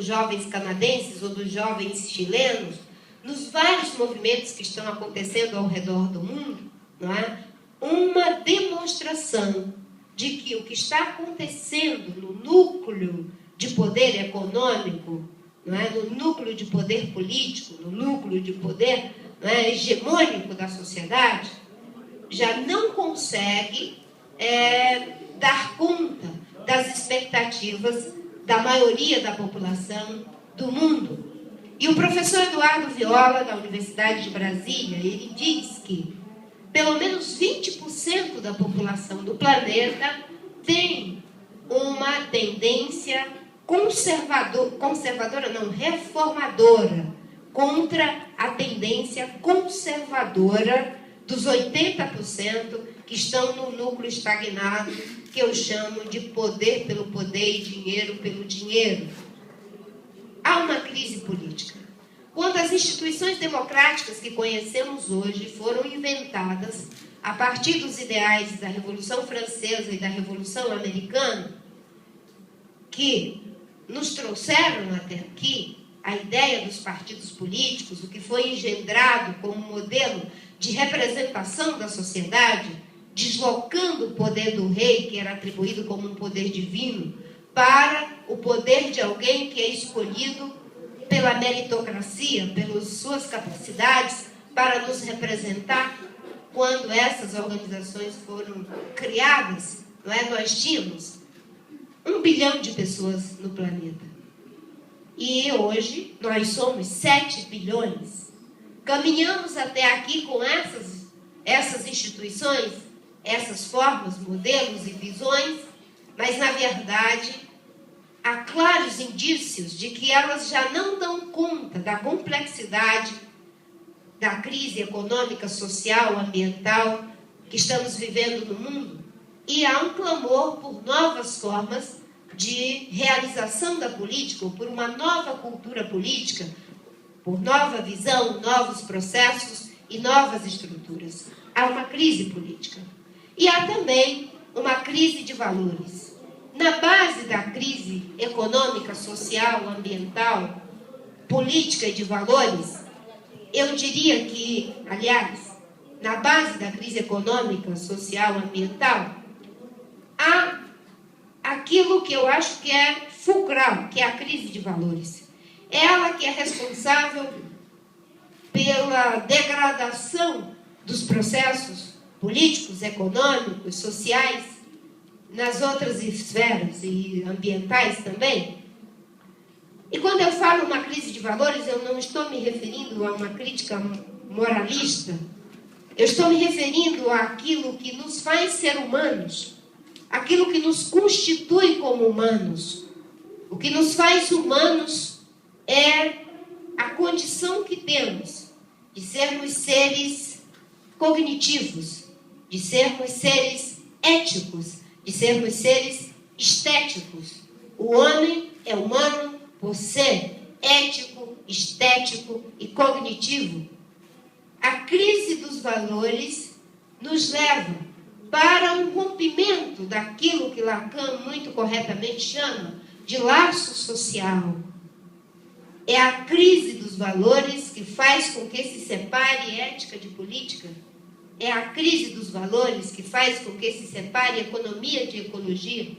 dos jovens canadenses ou dos jovens chilenos, nos vários movimentos que estão acontecendo ao redor do mundo, não é? Uma demonstração de que o que está acontecendo no núcleo de poder econômico, não é? No núcleo de poder político, no núcleo de poder, não é, hegemônico da sociedade, já não consegue dar conta das expectativas da maioria da população do mundo. E o professor Eduardo Viola, da Universidade de Brasília, ele diz que pelo menos 20% da população do planeta tem uma tendência reformadora, contra a tendência conservadora dos 80% que estão no núcleo estagnado, que eu chamo de poder pelo poder e dinheiro pelo dinheiro. Há uma crise política. Quando as instituições democráticas que conhecemos hoje foram inventadas a partir dos ideais da Revolução Francesa e da Revolução Americana, que nos trouxeram até aqui a ideia dos partidos políticos, o que foi engendrado como modelo de representação da sociedade, deslocando o poder do rei, que era atribuído como um poder divino, para o poder de alguém que é escolhido pela meritocracia, pelas suas capacidades, para nos representar. Quando essas organizações foram criadas, não é? Nós tínhamos 1 bilhão de pessoas no planeta. E hoje nós somos 7 bilhões. Caminhamos até aqui com essas instituições, essas formas, modelos e visões, mas, na verdade, há claros indícios de que elas já não dão conta da complexidade da crise econômica, social, ambiental que estamos vivendo no mundo, e há um clamor por novas formas de realização da política, por uma nova cultura política, por nova visão, novos processos e novas estruturas. Há uma crise política. E há também uma crise de valores. Na base da crise econômica, social, ambiental, política e de valores, eu diria que, aliás, na base da crise econômica, social, ambiental, há aquilo que eu acho que é fulcral, que é a crise de valores. Ela que é responsável pela degradação dos processos políticos, econômicos, sociais, nas outras esferas e ambientais também. E quando eu falo uma crise de valores, eu não estou me referindo a uma crítica moralista, eu estou me referindo àquilo que nos faz ser humanos, aquilo que nos constitui como humanos. O que nos faz humanos é a condição que temos de sermos seres cognitivos, de sermos seres éticos, de sermos seres estéticos. O homem é humano por ser ético, estético e cognitivo. A crise dos valores nos leva para um rompimento daquilo que Lacan muito corretamente chama de laço social. É a crise dos valores que faz com que se separe ética de política. É a crise dos valores que faz com que se separe economia de ecologia.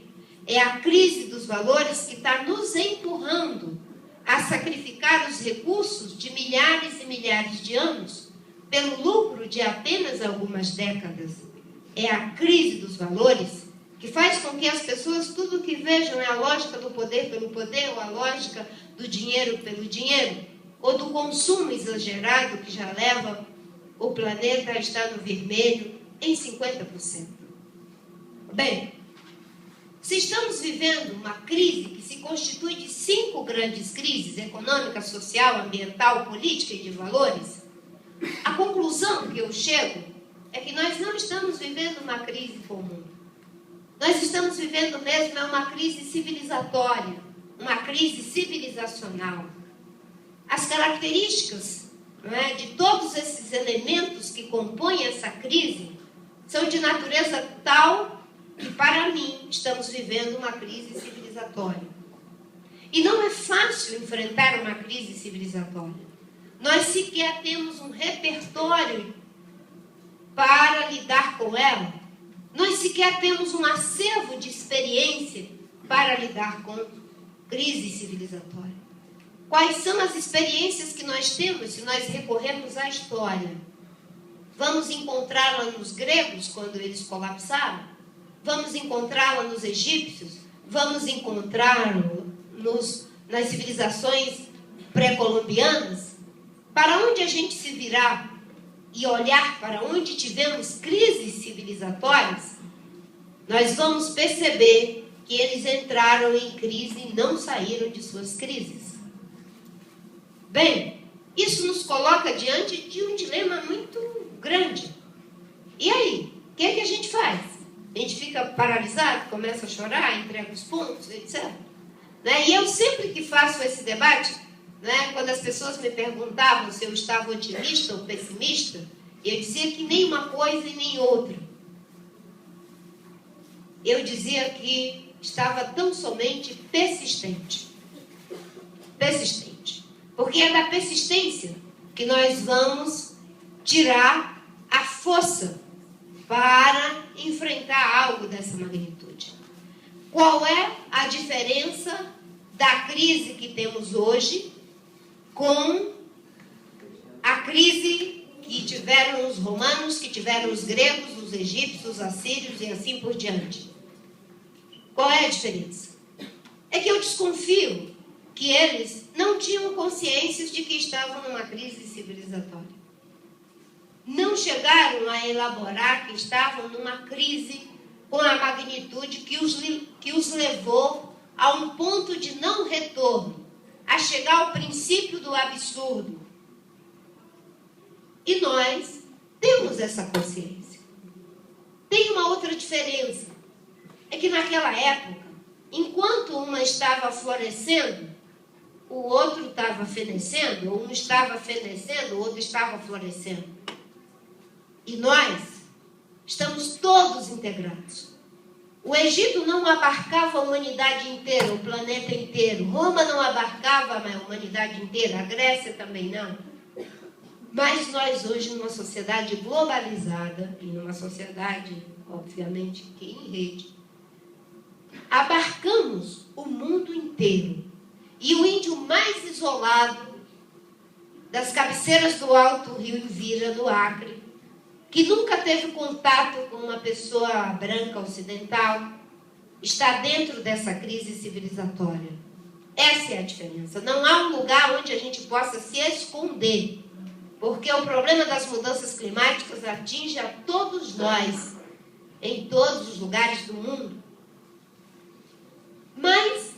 É a crise dos valores que está nos empurrando a sacrificar os recursos de milhares e milhares de anos pelo lucro de apenas algumas décadas. É a crise dos valores que faz com que as pessoas tudo que vejam é a lógica do poder pelo poder, ou a lógica do dinheiro pelo dinheiro, ou do consumo exagerado que já leva o planeta a estar no vermelho em 50%. Bem, se estamos vivendo uma crise que se constitui de 5 grandes crises, econômica, social, ambiental, política e de valores, a conclusão que eu chego é que nós não estamos vivendo uma crise comum. Nós estamos vivendo mesmo uma crise civilizatória, uma crise civilizacional. As características, não é, de todos esses elementos que compõem essa crise são de natureza tal que, para mim, estamos vivendo uma crise civilizatória. E não é fácil enfrentar uma crise civilizatória. Nós sequer temos um repertório para lidar com ela. Nós sequer temos um acervo de experiência para lidar com crise civilizatória. Quais são as experiências que nós temos se nós recorrermos à história? Vamos encontrá-la nos gregos, quando eles colapsaram? Vamos encontrá-la nos egípcios? Vamos encontrá-la nas civilizações pré-colombianas? Para onde a gente se virar e olhar para onde tivemos crises civilizatórias, nós vamos perceber que eles entraram em crise e não saíram de suas crises. Bem, isso nos coloca diante de um dilema muito grande. E aí, o que é que a gente faz? A gente fica paralisado, começa a chorar, entrega os pontos, etc. Né? E eu sempre que faço esse debate, né, quando as pessoas me perguntavam se eu estava otimista ou pessimista, eu dizia que nem uma coisa e nem outra. Eu dizia que estava tão somente persistente. Persistente. Porque é da persistência que nós vamos tirar a força para enfrentar algo dessa magnitude. Qual é a diferença da crise que temos hoje com a crise que tiveram os romanos, que tiveram os gregos, os egípcios, os assírios e assim por diante? Qual é a diferença? É que eu desconfio que eles não tinham consciência de que estavam numa crise civilizatória. Não chegaram a elaborar que estavam numa crise com a magnitude que os levou a um ponto de não retorno, a chegar ao princípio do absurdo. E nós temos essa consciência. Tem uma outra diferença. É que naquela época, enquanto uma estava florescendo, o outro estava fenecendo, ou um estava fenecendo, o outro estava florescendo. E nós estamos todos integrados. O Egito não abarcava a humanidade inteira, o planeta inteiro. Roma não abarcava a humanidade inteira, a Grécia também não. Mas nós hoje, numa sociedade globalizada, e numa sociedade, obviamente, que em rede, abarcamos o mundo inteiro. E o índio mais isolado das cabeceiras do Alto Rio Envira, no Acre, que nunca teve contato com uma pessoa branca ocidental, está dentro dessa crise civilizatória. Essa é a diferença. Não há um lugar onde a gente possa se esconder, porque o problema das mudanças climáticas atinge a todos nós, em todos os lugares do mundo. Mas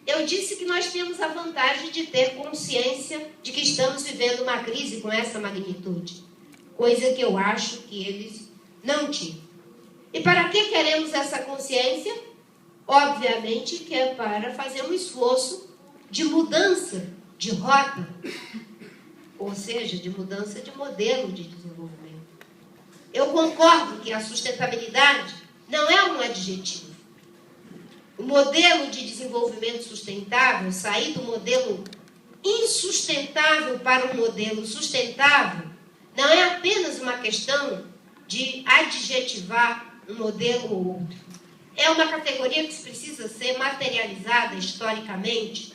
eu disse que nós temos a vantagem de ter consciência de que estamos vivendo uma crise com essa magnitude. Coisa que eu acho que eles não tinham. E para que queremos essa consciência? Obviamente que é para fazer um esforço de mudança de rota, ou seja, de mudança de modelo de desenvolvimento. Eu concordo que a sustentabilidade não é um adjetivo. O modelo de desenvolvimento sustentável, sair do modelo insustentável para um modelo sustentável, não é apenas uma questão de adjetivar um modelo ou outro. É uma categoria que precisa ser materializada historicamente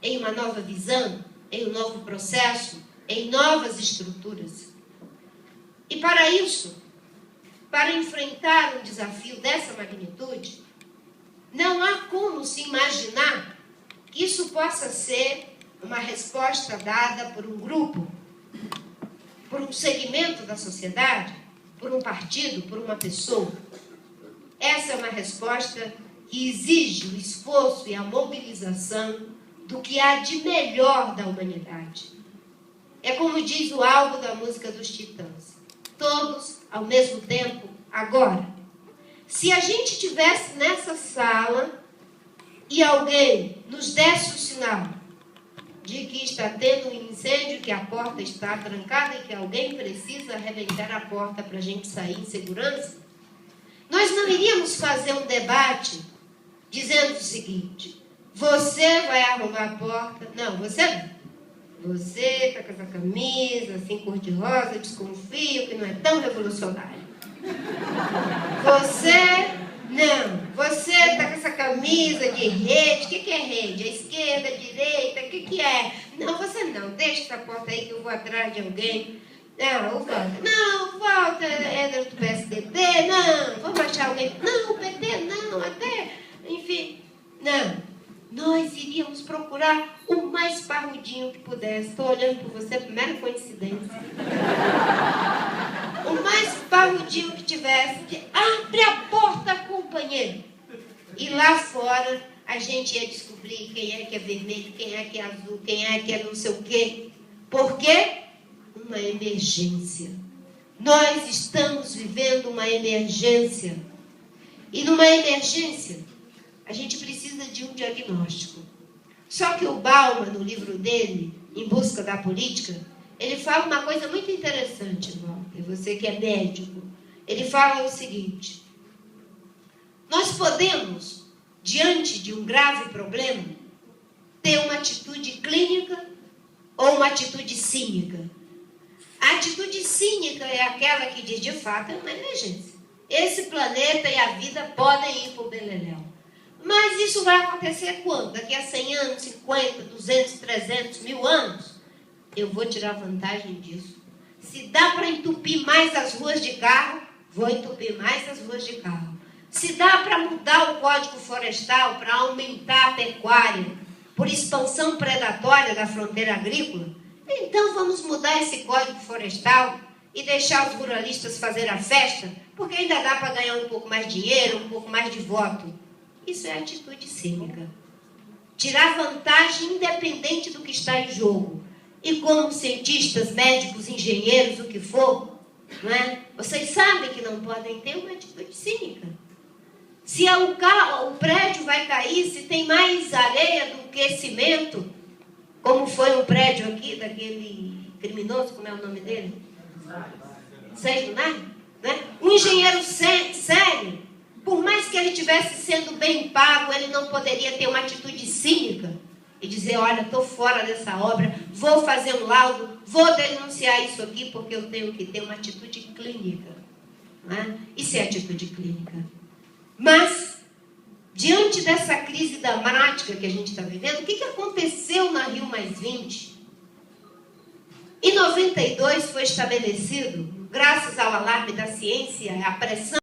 em uma nova visão, em um novo processo, em novas estruturas. E para isso, para enfrentar um desafio dessa magnitude, não há como se imaginar que isso possa ser uma resposta dada por um grupo, por um segmento da sociedade, por um partido, por uma pessoa. Essa é uma resposta que exige o esforço e a mobilização do que há de melhor da humanidade. É como diz o álbum da música dos Titãs: todos ao mesmo tempo, agora. Se a gente estivesse nessa sala e alguém nos desse o sinal de que está tendo um incêndio, que a porta está trancada e que alguém precisa arrebentar a porta para a gente sair em segurança, nós não iríamos fazer um debate dizendo o seguinte: Você vai arrumar a porta. Não, você não. Você está com essa camisa, assim, cor-de-rosa, desconfio que não é tão revolucionário. Você, não. Você está com essa camisa de rede. O que é rede? A esquerda, a direita, o que é? Não, você não. Deixa essa porta aí que eu vou atrás de alguém. Não, o Walter. Não, o Walter é do PSDB. Não, vamos achar alguém. Não, o PT não, até, enfim. Não. Nós iríamos procurar o mais parrudinho que pudesse. Estou olhando por você, mera coincidência. O mais parrudinho que tivesse. Abre a porta, companheiro. E lá fora, a gente ia descobrir quem é que é vermelho, quem é que é azul, quem é que é não sei o quê. Por quê? Uma emergência. Nós estamos vivendo uma emergência. E numa emergência, a gente precisa de um diagnóstico. Só que o Bauman, no livro dele, Em Busca da Política, ele fala uma coisa muito interessante, Walter, você que é médico. Ele fala o seguinte: nós podemos, diante de um grave problema, ter uma atitude clínica ou uma atitude cínica. A atitude cínica é aquela que diz, de fato, é uma emergência. Esse planeta e a vida podem ir para o beleléu. Mas isso vai acontecer quando? Daqui a 100 anos, 50, 200, 300, 1000 anos? Eu vou tirar vantagem disso. Se dá para entupir mais as ruas de carro, vou entupir mais as ruas de carro. Se dá para mudar o Código Florestal, para aumentar a pecuária, por expansão predatória da fronteira agrícola, então vamos mudar esse Código Florestal e deixar os ruralistas fazer a festa, porque ainda dá para ganhar um pouco mais de dinheiro, um pouco mais de voto. Isso é atitude cínica. Tirar vantagem independente do que está em jogo. E como cientistas, médicos, engenheiros, o que for, não é? Vocês sabem que não podem ter uma atitude cínica. Se o prédio vai cair, se tem mais areia do que cimento, como foi um prédio aqui daquele criminoso, como é o nome dele? Sérgio Nari, né? Um engenheiro sério, por mais que ele estivesse sendo bem pago, ele não poderia ter uma atitude cínica e dizer, olha, estou fora dessa obra, vou fazer um laudo, vou denunciar isso aqui porque eu tenho que ter uma atitude clínica. Né? Isso é atitude clínica. Mas, diante dessa crise dramática que a gente está vivendo, o que aconteceu na Rio+20? Em 92 foi estabelecido, graças ao alarme da ciência, a pressão